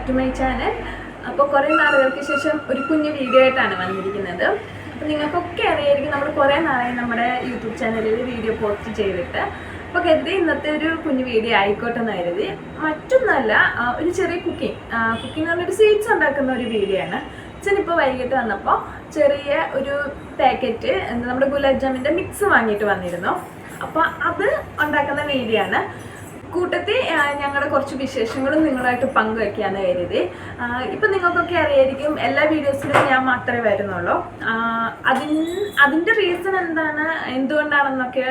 To my channel. അപ്പോൾ കുറേ നാളുകൾക്ക് ശേഷം ഒരു കുഞ്ഞു വീഡിയോ ആയിട്ടാണ് വന്നിരിക്കുന്നത്. അപ്പോൾ നിങ്ങൾക്കൊക്കെ അറിയായിരിക്കും നമ്മൾ കുറേ നാളായി നമ്മുടെ യൂട്യൂബ് ചാനലിൽ വീഡിയോ പോസ്റ്റ് ചെയ്തിട്ട്. അപ്പോൾ കരുതി ഇന്നത്തെ ഒരു കുഞ്ഞു വീഡിയോ ആയിക്കോട്ടെ എന്ന് കരുതി. മറ്റൊന്നല്ല, ഒരു ചെറിയ കുക്കിംഗ് പറഞ്ഞൊരു സ്വീറ്റ്സ് ഉണ്ടാക്കുന്ന ഒരു വീഡിയോ ആണ്. അച്ഛനിപ്പോൾ വൈകിട്ട് വന്നപ്പോൾ ചെറിയ ഒരു പാക്കറ്റ് നമ്മുടെ ഗുലാബ് ജാമിൻ്റെ മിക്സ് വാങ്ങിയിട്ട് വന്നിരുന്നു. അപ്പോൾ അത് ഉണ്ടാക്കുന്ന വീഡിയോ ആണ്. കൂട്ടത്തിൽ ഞങ്ങളുടെ കുറച്ച് വിശേഷങ്ങളും നിങ്ങളായിട്ട് പങ്കുവയ്ക്കാന്ന് കരുതി. ഇപ്പം നിങ്ങൾക്കൊക്കെ അറിയായിരിക്കും എല്ലാ വീഡിയോസിലും ഞാൻ മാത്രമേ വരുന്നുള്ളൂ. അതിൻ്റെ റീസൺ എന്തുകൊണ്ടാണെന്നൊക്കെ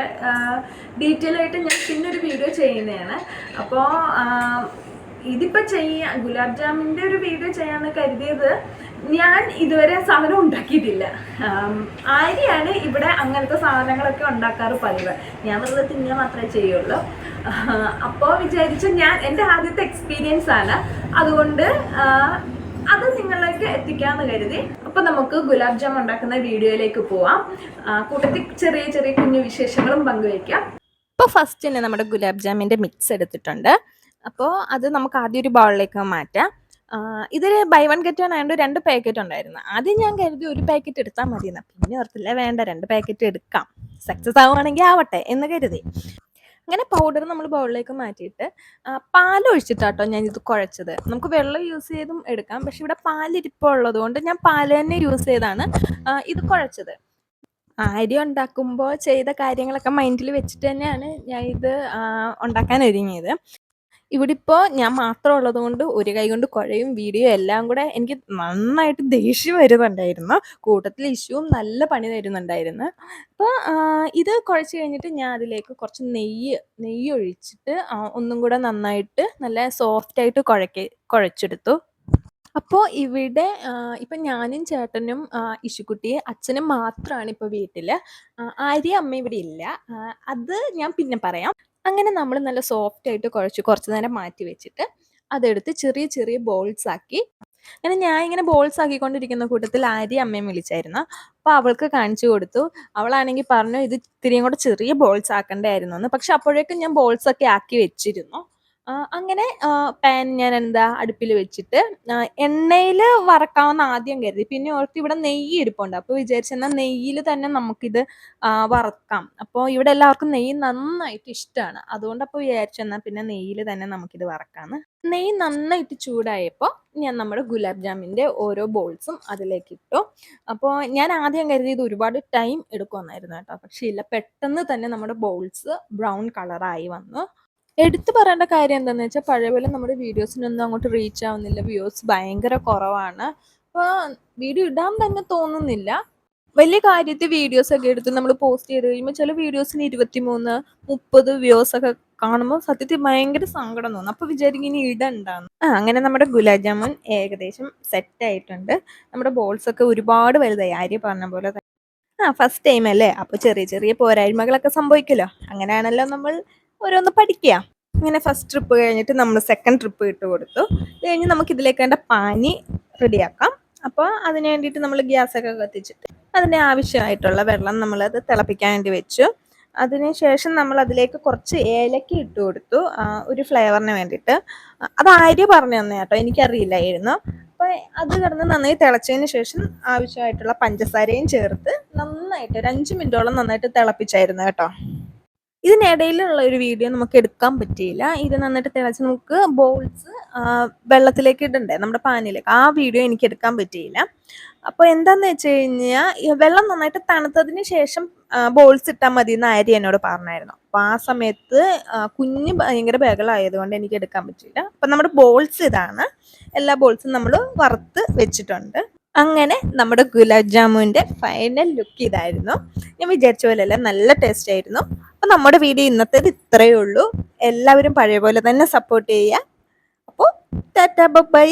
ഡീറ്റെയിൽ ആയിട്ട് ഞാൻ പിന്നൊരു വീഡിയോ ചെയ്യുന്നതാണ്. അപ്പോൾ ഇതിപ്പോൾ ഗുലാബ് ജാമിൻ്റെ ഒരു വീഡിയോ ചെയ്യാമെന്ന് കരുതിയത്, ഞാൻ ഇതുവരെ സാധനം ഉണ്ടാക്കിയിട്ടില്ല. ആര്യാണ് ഇവിടെ അങ്ങനത്തെ സാധനങ്ങളൊക്കെ ഉണ്ടാക്കാറ് പതിവ്. ഞാൻ വെറുതെ തിന്നാൻ മാത്രമേ ചെയ്യുള്ളൂ. അപ്പോൾ വിചാരിച്ചു എൻ്റെ ആദ്യത്തെ എക്സ്പീരിയൻസ് ആണ്, അതുകൊണ്ട് അത് നിങ്ങളിലേക്ക് എത്തിക്കാമെന്ന് കരുതി. അപ്പോൾ നമുക്ക് ഗുലാബ് ജാം ഉണ്ടാക്കുന്ന വീഡിയോയിലേക്ക് പോവാം. കൂട്ടത്തിൽ ചെറിയ ചെറിയ കുഞ്ഞു വിശേഷങ്ങളും പങ്കുവയ്ക്കാം. അപ്പോൾ ഫസ്റ്റ് തന്നെ നമ്മുടെ ഗുലാബ് ജാമിൻ്റെ മിക്സ് എടുത്തിട്ടുണ്ട്. അപ്പോൾ അത് നമുക്ക് ആദ്യം ഒരു ബൗളിലേക്ക് മാറ്റാം. ഇതിൽ ബൈ വൺ ഗെറ്റ് വൺ ആയതുകൊണ്ട് 2 പാക്കറ്റ് ഉണ്ടായിരുന്നു. ആദ്യം ഞാൻ കരുതി ഒരു പാക്കറ്റ് എടുത്താൽ മതി എന്ന്. പിന്നെ ഓർത്തില്ല, വേണ്ട 2 പാക്കറ്റ് എടുക്കാം, സക്സസ് ആവുകയാണെങ്കിൽ ആവട്ടെ എന്ന് കരുതി. അങ്ങനെ പൗഡർ നമ്മൾ ബൗളിലേക്ക് മാറ്റിയിട്ട് പാലൊഴിച്ചിട്ടാട്ടോ ഞാനിത് കുഴച്ചത്. നമുക്ക് വെള്ളം യൂസ് ചെയ്തും എടുക്കാം, പക്ഷെ ഇവിടെ പാലിരിപ്പുള്ളത് കൊണ്ട് ഞാൻ പാല് തന്നെ യൂസ് ചെയ്താണ് ഇത് കുഴച്ചത്. അരി ഉണ്ടാക്കുമ്പോൾ ചെയ്ത കാര്യങ്ങളൊക്കെ മൈൻഡിൽ വെച്ചിട്ട് തന്നെയാണ് ഞാൻ ഇത് ഉണ്ടാക്കാൻ ഒരുങ്ങിയത്. ഇവിടെ ഇപ്പോൾ ഞാൻ മാത്രം ഉള്ളത് കൊണ്ട് ഒരു കൈ കൊണ്ട് കുഴയും വീഡിയോ എല്ലാം കൂടെ എനിക്ക് നന്നായിട്ട് ദേഷ്യം വരുന്നുണ്ടായിരുന്നു. കൂട്ടത്തിൽ ഇഷ്യൂവും നല്ല പണി തരുന്നുണ്ടായിരുന്നു. അപ്പോൾ ഇത് കുഴച്ച് കഴിഞ്ഞിട്ട് ഞാൻ അതിലേക്ക് കുറച്ച് നെയ്യ് ഒഴിച്ചിട്ട് ഒന്നും കൂടെ നന്നായിട്ട് നല്ല സോഫ്റ്റായിട്ട് കുഴച്ചെടുത്തു. അപ്പോൾ ഇവിടെ ഇപ്പം ഞാനും ചേട്ടനും ഇശുക്കുട്ടിയും അച്ഛനും മാത്രമാണ് ഇപ്പോൾ വീട്ടിൽ. ആര്യ അമ്മ ഇവിടെ ഇല്ല. അത് ഞാൻ പിന്നെ പറയാം. അങ്ങനെ നമ്മൾ നല്ല സോഫ്റ്റായിട്ട് കുറച്ച് നേരം മാറ്റി വെച്ചിട്ട് അതെടുത്ത് ചെറിയ ചെറിയ ബോൾസ് ആക്കി. അങ്ങനെ ഞാൻ ഇങ്ങനെ ബോൾസ് ആക്കിക്കൊണ്ടിരിക്കുന്ന കൂട്ടത്തിൽ ആര്യ അമ്മയും വിളിച്ചായിരുന്നു. അപ്പോൾ അവൾക്ക് കാണിച്ചു കൊടുത്തു. അവളാണെങ്കിൽ പറഞ്ഞു ഇത് ഇത്തിരിയും കൂടെ ചെറിയ ബോൾസ് ആക്കണ്ടായിരുന്നു എന്ന്. പക്ഷെ അപ്പോഴേക്കും ഞാൻ ബോൾസൊക്കെ ആക്കി വെച്ചിരുന്നു. അങ്ങനെ പാൻ ഞാൻ അടുപ്പിൽ വെച്ചിട്ട് എണ്ണയിൽ വറക്കാമെന്ന് ആദ്യം കരുതി. പിന്നെ ഓർത്ത് ഇവിടെ നെയ്യ് ഇരിപ്പുണ്ട്. അപ്പോൾ വിചാരിച്ചെന്നാൽ നെയ്യിൽ തന്നെ നമുക്കിത് വറക്കാം. അപ്പോൾ ഇവിടെ എല്ലാവർക്കും നെയ്യ് നന്നായിട്ട് ഇഷ്ടമാണ്. അതുകൊണ്ട് അപ്പോൾ വിചാരിച്ചെന്നാൽ പിന്നെ നെയ്യിൽ തന്നെ നമുക്കിത് വറക്കാമെന്ന്. നെയ്യ് നന്നായിട്ട് ചൂടായപ്പോൾ ഞാൻ നമ്മുടെ ഗുലാബ് ജാമിൻ്റെ ഓരോ ബോൾസും അതിലേക്ക് ഇട്ടു. അപ്പോൾ ഞാൻ ആദ്യം കരുതി ഇത് ഒരുപാട് ടൈം എടുക്കുമെന്നായിരുന്നു കേട്ടോ. പക്ഷേ ഇല്ല, പെട്ടെന്ന് തന്നെ നമ്മുടെ ബോൾസ് ബ്രൗൺ കളറായി വന്നു. എടുത്തു പറയേണ്ട കാര്യം എന്താണെന്ന് വെച്ചാൽ, പഴയ പോലെ നമ്മുടെ വീഡിയോസിനൊന്നും അങ്ങോട്ട് റീച്ച് ആവുന്നില്ല. വ്യൂസ് ഭയങ്കര കുറവാണ്. അപ്പോൾ വീഡിയോ ഇടാൻ തന്നെ തോന്നുന്നില്ല. വലിയ കാര്യത്തിൽ വീഡിയോസൊക്കെ എടുത്ത് നമ്മൾ പോസ്റ്റ് ചെയ്ത് കഴിയുമ്പോൾ ചില വീഡിയോസിന് 23, 30 വ്യൂസൊക്കെ കാണുമ്പോൾ സത്യത്തിൽ ഭയങ്കര സങ്കടം തോന്നും. അപ്പോൾ വിചാരിക്കും ഇനി ഇടണ്ടാന്ന്. അങ്ങനെ നമ്മുടെ ഗുലാബ് ജാമുൻ ഏകദേശം സെറ്റായിട്ടുണ്ട്. നമ്മുടെ ബോൾസൊക്കെ ഒരുപാട് വലുതായി, ആര്യ പറഞ്ഞ പോലെ തന്നെ. ഫസ്റ്റ് ടൈം അല്ലേ, അപ്പോൾ ചെറിയ ചെറിയ പോരായ്മകളൊക്കെ സംഭവിക്കുമല്ലോ. അങ്ങനെയാണല്ലോ നമ്മൾ ഓരോന്ന് പഠിക്കുക. ഇങ്ങനെ ഫസ്റ്റ് ട്രിപ്പ് കഴിഞ്ഞിട്ട് നമ്മൾ സെക്കൻഡ് ട്രിപ്പ് ഇട്ട് കൊടുത്തു. ഇത് കഴിഞ്ഞ് നമുക്ക് ഇതിലേക്ക് വേണ്ട പാനി റെഡിയാക്കാം. അപ്പോൾ അതിന് വേണ്ടിയിട്ട് നമ്മൾ ഗ്യാസൊക്കെ കത്തിച്ചിട്ട് അതിന് ആവശ്യമായിട്ടുള്ള വെള്ളം നമ്മളത് തിളപ്പിക്കാൻ വേണ്ടി വെച്ചു. അതിനുശേഷം നമ്മൾ അതിലേക്ക് കുറച്ച് ഏലക്ക ഇട്ട് കൊടുത്തു, ഒരു ഫ്ലേവറിന് വേണ്ടിയിട്ട്. അത് ആര്യ പറഞ്ഞു തന്നെ കേട്ടോ, എനിക്കറിയില്ലായിരുന്നു. അപ്പോൾ അത് കിടന്ന് നന്നായി തിളച്ചതിന് ശേഷം ആവശ്യമായിട്ടുള്ള പഞ്ചസാരയും ചേർത്ത് നന്നായിട്ട് ഒരു 5 മിനിറ്റോളം നന്നായിട്ട് തിളപ്പിച്ചായിരുന്നു കേട്ടോ. ഇതിനിടയിലുള്ള ഒരു വീഡിയോ നമുക്ക് എടുക്കാൻ പറ്റിയില്ല. ഇത് നന്നായിട്ട് തിളച്ച് നമുക്ക് ബോൾസ് വെള്ളത്തിലേക്ക് ഇടണ്ടേ, നമ്മുടെ പാനിലേക്ക്. ആ വീഡിയോ എനിക്ക് എടുക്കാൻ പറ്റിയില്ല. അപ്പോൾ എന്താന്ന് വെച്ച് കഴിഞ്ഞാൽ, വെള്ളം നന്നായിട്ട് തണുത്തതിന് ശേഷം ബോൾസ് ഇട്ടാൽ മതി എന്ന് ആര്യ എന്നോട് പറഞ്ഞായിരുന്നു. അപ്പോൾ ആ സമയത്ത് കുഞ്ഞ് ഭയങ്കര ബഹളമായതുകൊണ്ട് എനിക്ക് എടുക്കാൻ പറ്റിയില്ല. അപ്പം നമ്മുടെ ബോൾസ് ഇതാണ്. എല്ലാ ബോൾസും നമ്മൾ വറുത്ത് വെച്ചിട്ടുണ്ട്. അങ്ങനെ നമ്മുടെ ഗുലാബ് ജാമുൻ്റെ ഫൈനൽ ലുക്ക് ഇതായിരുന്നു. ഞാൻ വിചാരിച്ച പോലെയല്ല, നല്ല ടേസ്റ്റ് ആയിരുന്നു. അപ്പോൾ നമ്മുടെ വീഡിയോ ഇന്നത്തേത് ഇത്രയേ ഉള്ളൂ. എല്ലാവരും പഴയ പോലെ തന്നെ സപ്പോർട്ട് ചെയ്യുക. അപ്പോൾ ടാറ്റാ ബൈ.